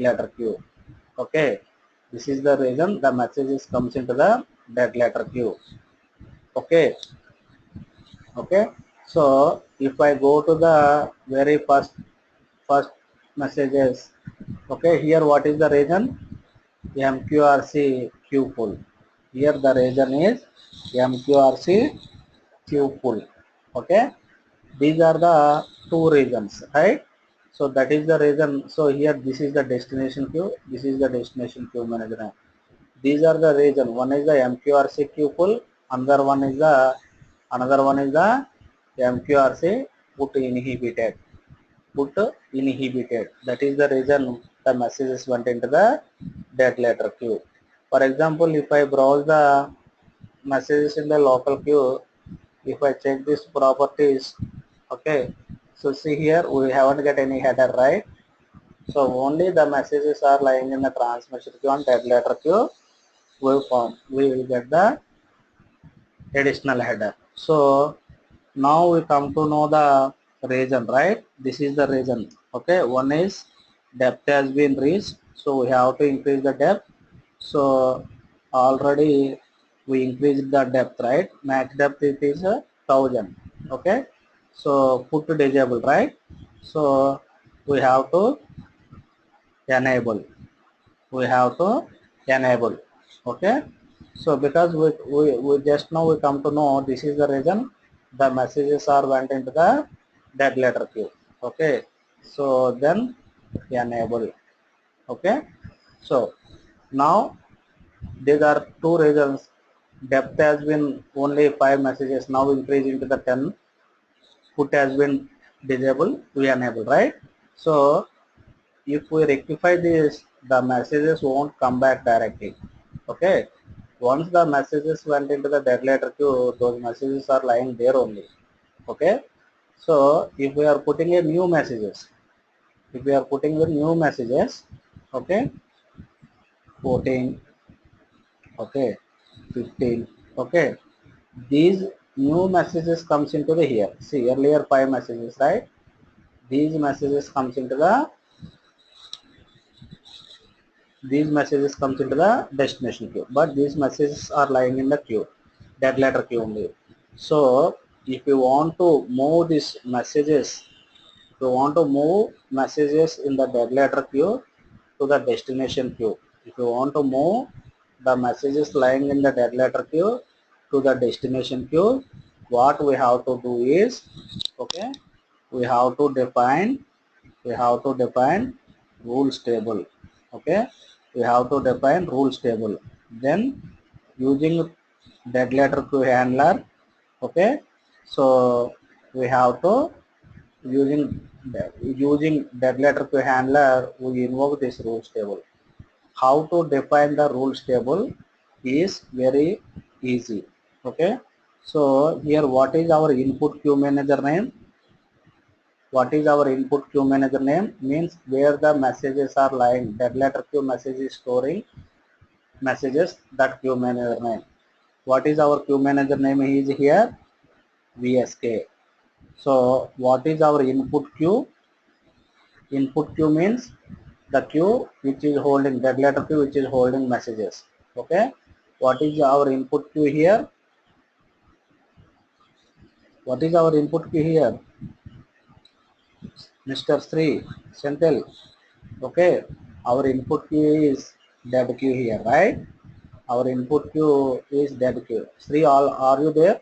letter Q. Okay, this is the reason the messages comes into the dead letter Q. Okay, okay. So if I go to the very first messages, okay, here what is the reason? MQRC Q full. Here the reason is MQRC Q full. Okay, these are the two reasons, right? So that is the reason. So here this is the destination queue, this is the destination queue management. These are the reason. One is the MQRC queue full, another one is the MQRC put inhibited. Put inhibited. That is the reason the messages went into the dead letter queue. For example, if I browse the messages in the local queue, if I check these properties, okay, so see here we haven't got any header, right? So only the messages are lying in the transmission queue and dead letter queue. We will get the additional header. So now we come to know the reason, right? This is the reason. Okay, one is depth has been reached, so we have to increase the depth. So already we increased the depth, right? Max depth it is 1000. Okay, so put to disable, right? So we have to enable. We have to enable. Okay, so because we just now we come to know this is the reason the messages are went into the dead letter queue. Okay, so then enable. Okay, so now there are two reasons. Depth has been only 5 messages, now increase into the 10. Put has been disabled, we enable, right? So if we rectify this, the messages won't come back directly. Okay, once the messages went into the dead letter queue, those messages are lying there only. Okay, so if we are putting a new messages, if we are putting the new messages, okay, 14, okay, 15, okay, these new messages comes into the here. See earlier 5 messages, right? These messages comes into the destination queue, but these messages are lying in the queue, dead letter queue only. So if you want to move these messages, if you want to move messages in the dead letter queue to the destination queue, if you want to move the messages lying in the dead letter queue to the destination queue, what we have to do is, okay, we have to define rules table. Okay, we have to define rules table, then using dead letter queue handler. Okay, so we have to using dead letter queue handler, we invoke this rules table. How to define the rules table is very easy. Okay, so here what is our input queue manager name? What is our input queue manager name? Means where the messages are lying. Dead letter queue message is storing messages, that queue manager name. What is our queue manager name is here? VSK. So what is our input queue? Input queue means the queue which is holding, dead letter queue which is holding messages. Okay. What is our input queue here? What is our input queue here? Mr. Sri, Senthil. Okay, our input queue is dead queue here, right? Our input queue is dead queue. Sri, all are you there?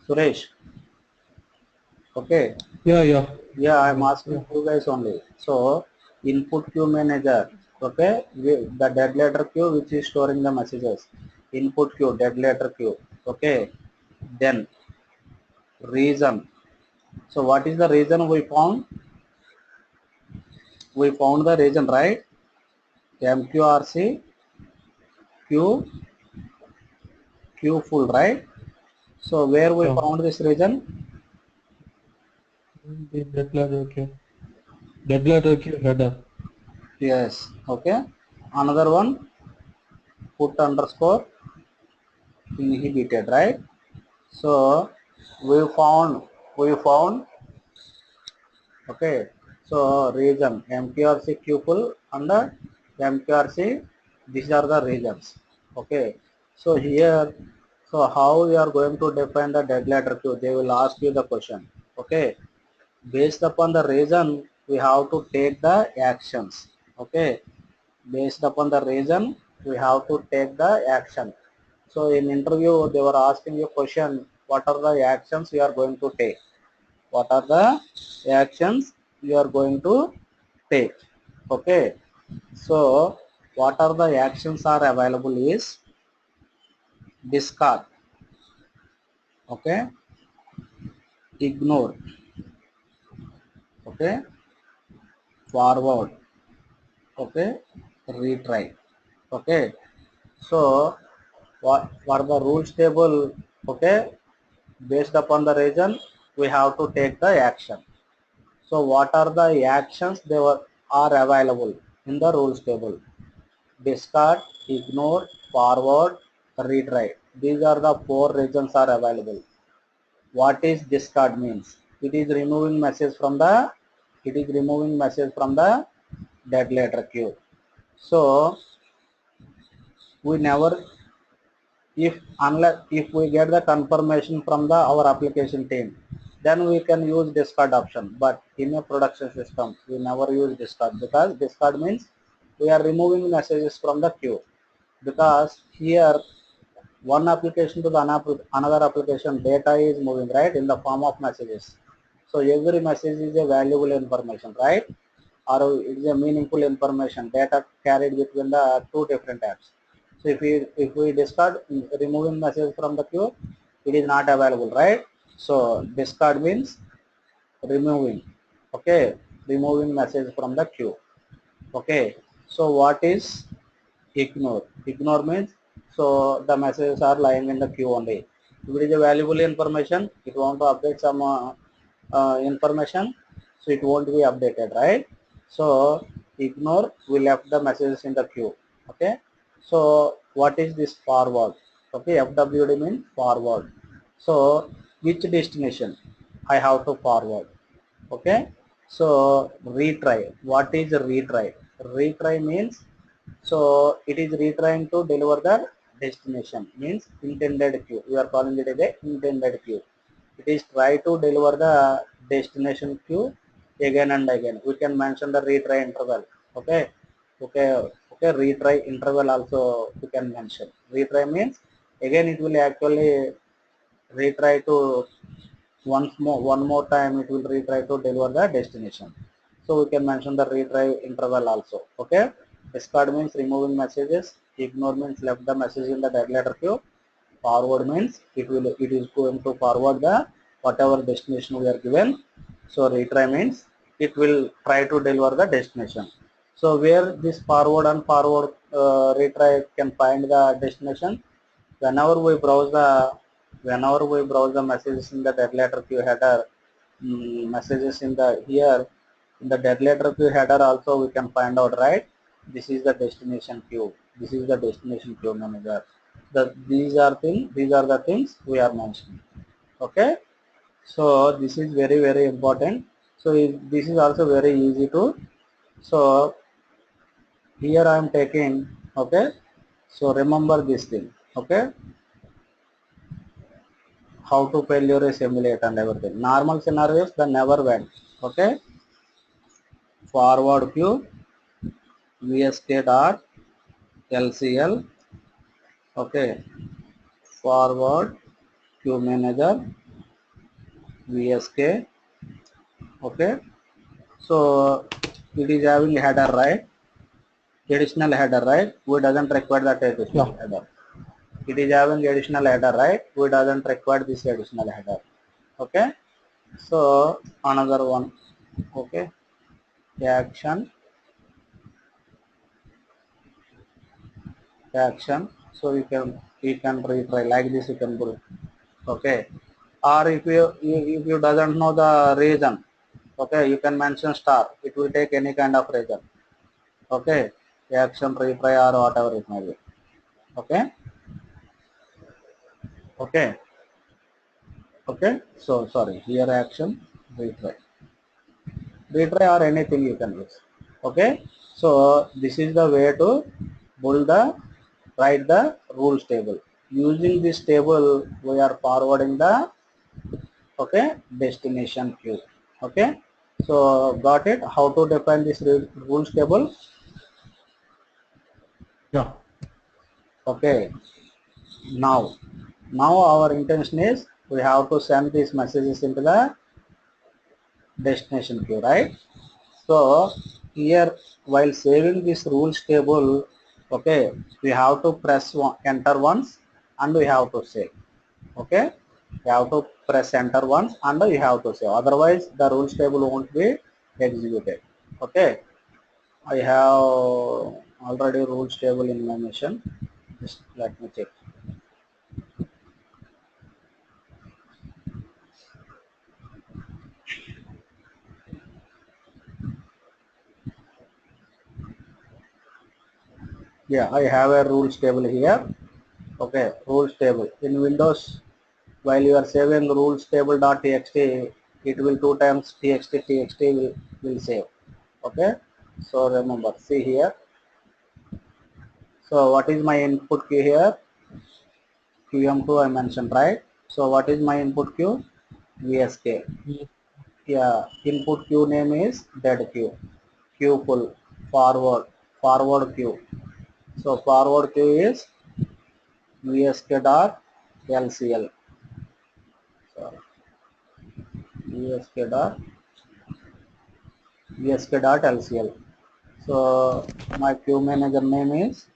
Suresh. Okay. Yeah, yeah. Yeah, I'm Yeah. asking you guys only. So input queue manager. Okay, the dead letter queue which is storing the messages. Input queue, dead letter queue. Okay. Then reason. So what is the reason we found? We found the reason, right? MQRC Q full, right? So where we Yeah. found this reason? The DeadLetterQ. DeadLetterQ header. Yes. Okay. Another one, put underscore inhibited, right? So we found, okay. So region MQRC tuple and MQRC, these are the regions. Okay, so here, so how you are going to define the dead letter Q? They will ask you the question. Okay, based upon the region we have to take the actions. Okay, based upon the region we have to take the action. So in interview they were asking you question, what are the actions you are going to take? What are the actions you are going to take? Okay, so what are the actions are available is discard, okay, ignore, okay, forward, okay, retry. Okay, so what the rules table? Okay, based upon the region we have to take the action. So what are the actions they were are available in the rules table? Discard, ignore, forward, retry. These are the four regions are available. What is discard means? It is removing message from the dead letter Q. So we never, if unless if we get the confirmation from the our application team, then we can use discard option. But in a production system we never use discard, because discard means we are removing messages from the queue. Because here one application to the another application data is moving, right, in the form of messages. So every message is a valuable information, right, or it is a meaningful information data carried between the two different apps. So if we discard removing message from the queue, it is not available, right? So discard means removing, okay, removing message from the queue. Okay, so what is ignore? Ignore means, so the messages are lying in the queue only. If it is a valuable information, it want to update some information, so it won't be updated, right? So ignore, we left the messages in the queue. Okay, so what is this forward? Okay, FWD means forward. So which destination I have to forward? Okay, so retry. What is retry? Retry means, so it is retrying to deliver the destination, means intended queue. We are calling it as a intended queue. It is try to deliver the destination queue again and again. We can mention the retry interval. Okay, okay, okay, retry interval also we can mention. Retry means again it will actually retry to one more time, it will retry to deliver the destination. So we can mention the retry interval also. Okay, discard means removing messages, ignore means left the message in the dead letter queue, forward means it is going to forward the whatever destination we are given. So retry means it will try to deliver the destination. So where this forward and forward retry can find the destination? whenever we browse the Whenever we browse the messages in the dead letter queue header, messages in the here in the dead letter queue header also we can find out, right? This is the destination queue, this is the destination queue manager. These are the things we are mentioning. Okay, so this is very important. So this is also very easy to, so here I am taking, okay, so remember this thing. Okay, how to failure a simulate and everything. Normal scenarios, the never went. Okay, forward queue, VSK dot LCL. Okay, forward queue manager, VSK. Okay, so it is having header, right? Additional header, right? We doesn't require that additional Yeah. header. It is having additional header, right? We doesn't require this additional header. Okay, so another one. Okay, action, so you can retry like this, you can do it. Okay, or if you doesn't know the reason, okay, you can mention star, it will take any kind of reason. Okay, action, retry, or whatever it may be. Okay, okay, okay, so sorry, here action, retry. retry or anything you can use. Okay, so this is the way to build the write the rules table. Using this table we are forwarding the okay destination queue. Okay, so got it how to define this rules table. Yeah. Okay, now our intention is we have to send these messages into the destination queue, right? So here while saving this rules table, okay, we have to press enter once and we have to save. Okay, you have to press enter once and you have to save. Otherwise, the rules table won't be executed. Okay, I have already rules table in my machine. Just let me check. Yeah, I have a rules table here. Okay, rules table in Windows. While you are saving rules table.txt, it will two times txt will save. Okay, so remember, see here. So what is my input key here? QM2 I mentioned, right? So what is my input queue? VSK. Yes. Yeah, input queue name is DeadQ. Queue full, forward queue. So forward queue is VSK.LCL. So VSK.LCL. So my queue manager name is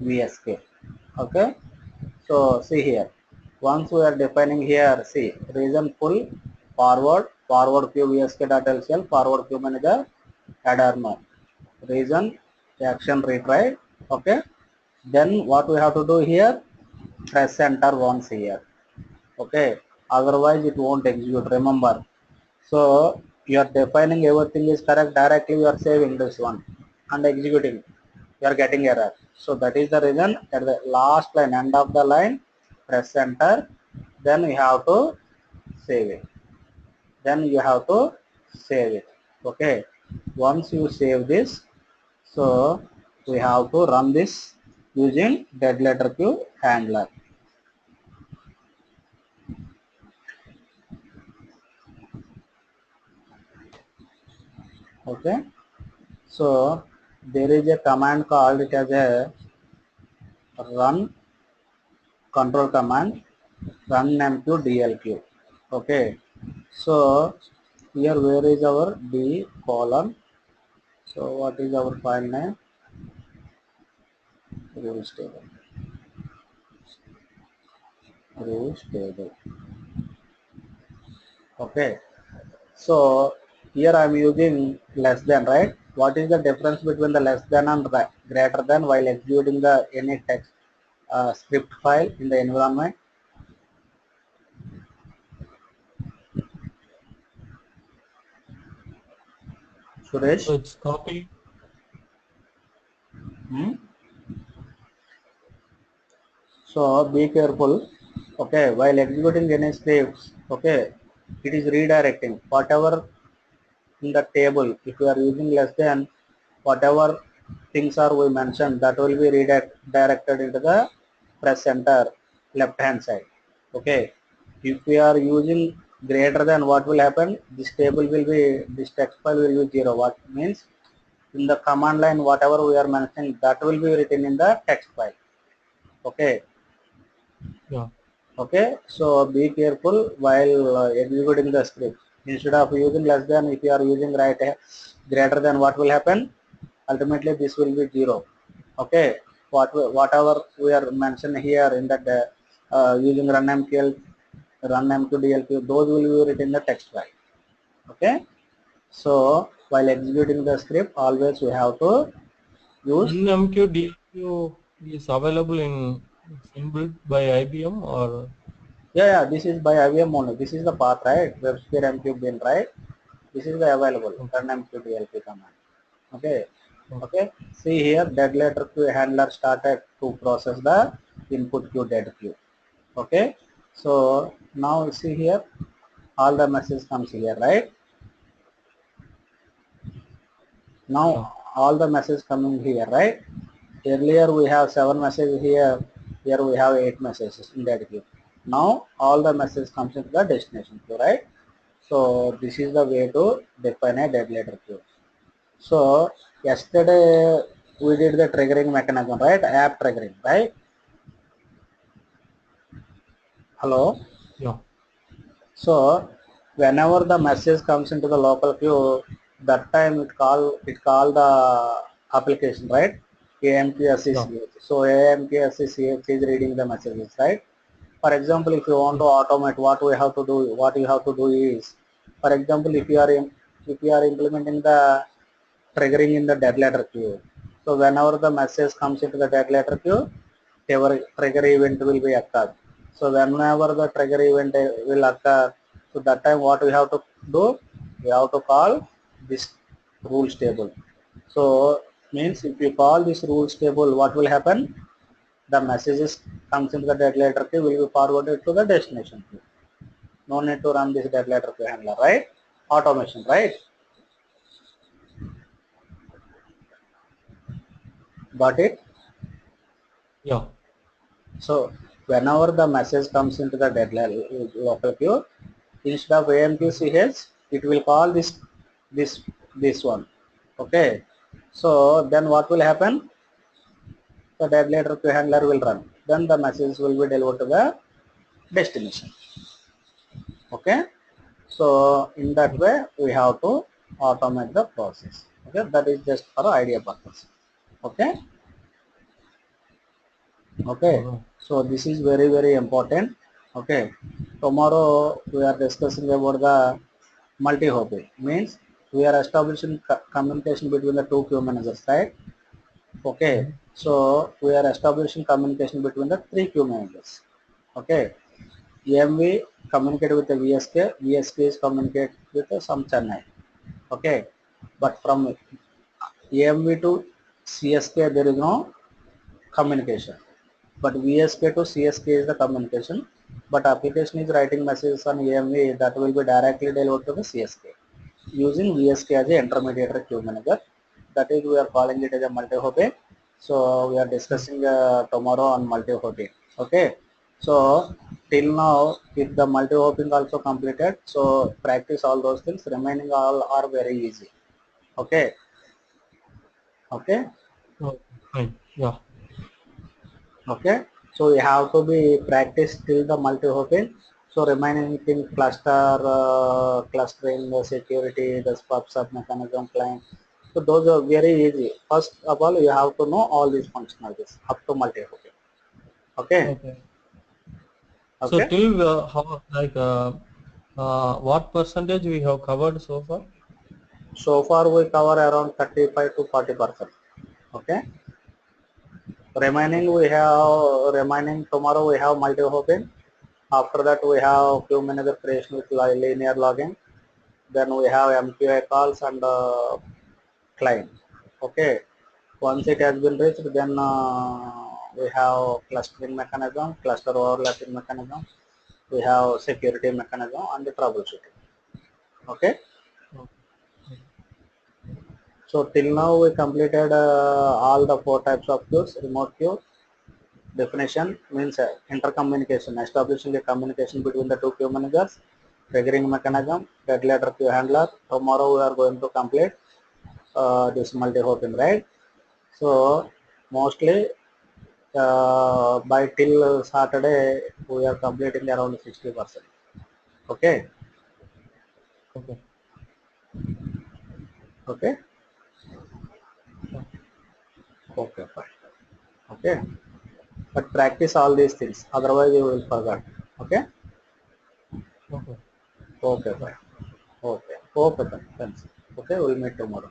VSK. Okay. So see here. Once we are defining here, see region full, forward queue VSK.LCL, forward queue manager, header no. Region action retry. Okay. Then what we have to do here? Press enter once here. Okay. Otherwise it won't execute. Remember. So you are defining everything is correct. Directly you are saving this one and executing. You are getting error. So that is the reason at the last line, end of the line, press enter. Then you have to save it. Then you have to save it. Okay. Once you save this, so we have to run this using DeadLetterQ handler. Okay. So there is a command called it as a run control command run mqdlq. Okay, so here where is our d column, so what is our file name? Rules table. Okay, so here I am using less than, right? What is the difference between the less than and greater than while executing the any text script file in the environment? So Suresh? it's copy. Hmm? So be careful. Okay, while executing any scripts, okay, it is redirecting whatever in the table. If you are using less than, whatever things are we mentioned, that will be redirected into the press enter left hand side. Okay, if we are using greater than, what will happen? This table will be, this text file will be 0. What means in the command line whatever we are mentioning, that will be written in the text file. Okay. Yeah. Okay, so be careful while executing the script. Instead of using less than, if you are using greater than, what will happen? Ultimately, this will be 0. Okay, whatever we are mentioned here in that using run mqdlq, those will be written in the text file. Okay, so while executing the script, always we have to use. MQDQ is available in inbuilt by IBM or Yeah, this is by IBM only. This is the path, right? WebSphere MQ bin, right? This is the available okay. run mqdlq command. Okay, Okay. okay. See here, DeadLetterQ handler started to process the input queue DeadQ. Okay, so now see here, all the message comes here, right? Now Yeah. all the messages coming here, right? Earlier we have 7 messages here, here we have 8 messages in that queue. Now all the messages comes into the destination queue, right? So this is the way to define a dead letter queue. So yesterday we did the triggering mechanism, right? App triggering, right? Hello. Yeah. So whenever the message comes into the local queue, that time it call the application, right? Yeah. AMQSCCH. So AMQSCCH is reading the messages, right? For example, if you want to Yes. automate, what you have to do is, for example, if you are implementing the triggering in the dead letter queue. So whenever the message comes into the dead letter queue, your trigger event will be occurred. So whenever the trigger event will occur, so that time what we have to do? We have to call this rules table. So means if you call this rules table, what will happen? The messages comes into the dead letter queue will be forwarded to the destination queue. No need to run this dead letter queue handler, right? Automation, right? Got it? Yeah. So whenever the message comes into the local queue, instead of AMQCH, it will call this this one. Okay. So then what will happen? The dead letter queue handler will run. Then the message will be delivered to the destination. Okay. So in that Yes. way we have to automate the process. Okay. That is just for idea purpose. Okay. All Okay, right. so this is very important. Okay, tomorrow we are discussing about the multi-hopping. Means we are establishing communication between the two queue managers, right? Okay, Mm-hmm. so we are establishing communication between the three queue managers. Okay, EMV communicate with the VSK, VSK is communicate with some Chennai. Okay, but from EMV to CSK there is no communication. But VSK to CSK is the communication. But application is writing messages on EMV that will be directly delivered to the CSK using VSK as a intermediary queue manager. That is we are calling it as a multi-hopping. So we are Yes. discussing tomorrow on multi-hopping. Okay. So till now, if the multi-hopping also completed, so practice all those things. Remaining all are very easy. Okay. Okay. Okay. Fine. Yeah. Okay, so you have to be practiced till the multi-hopping. So remaining thing clustering, the security, the sub mechanism client. So those are very easy. First of all, you have to know all these functionalities up to multi-hopping. Okay, Okay. So okay. till how like what percentage we have covered so far? So far we cover around 35 to 40%. Okay. Remaining Okay. we have remaining tomorrow we have multi-hopping. After that we have queue manager creation with linear logging. Then we have MQI calls and client. Okay, once it has been reached, then we have clustering mechanism, cluster overlapping mechanism, we have security mechanism and the troubleshooting. Okay, Okay. Okay. so till now we completed all the 4 types of queues. Remote queue definition means intercommunication, establishing a communication between the two queue managers, triggering Mm-hmm. mechanism, dead letter queue handler. Tomorrow we are going to complete this multi-hopping, right? So mostly by till Saturday we are completing around 60%. Okay, Okay. okay, Yeah. okay, fine. Okay, but practice all these things. Otherwise you will forget. Okay, Okay. okay, Yeah. fine. Okay, okay, fine. Thanks. Okay, we'll meet tomorrow.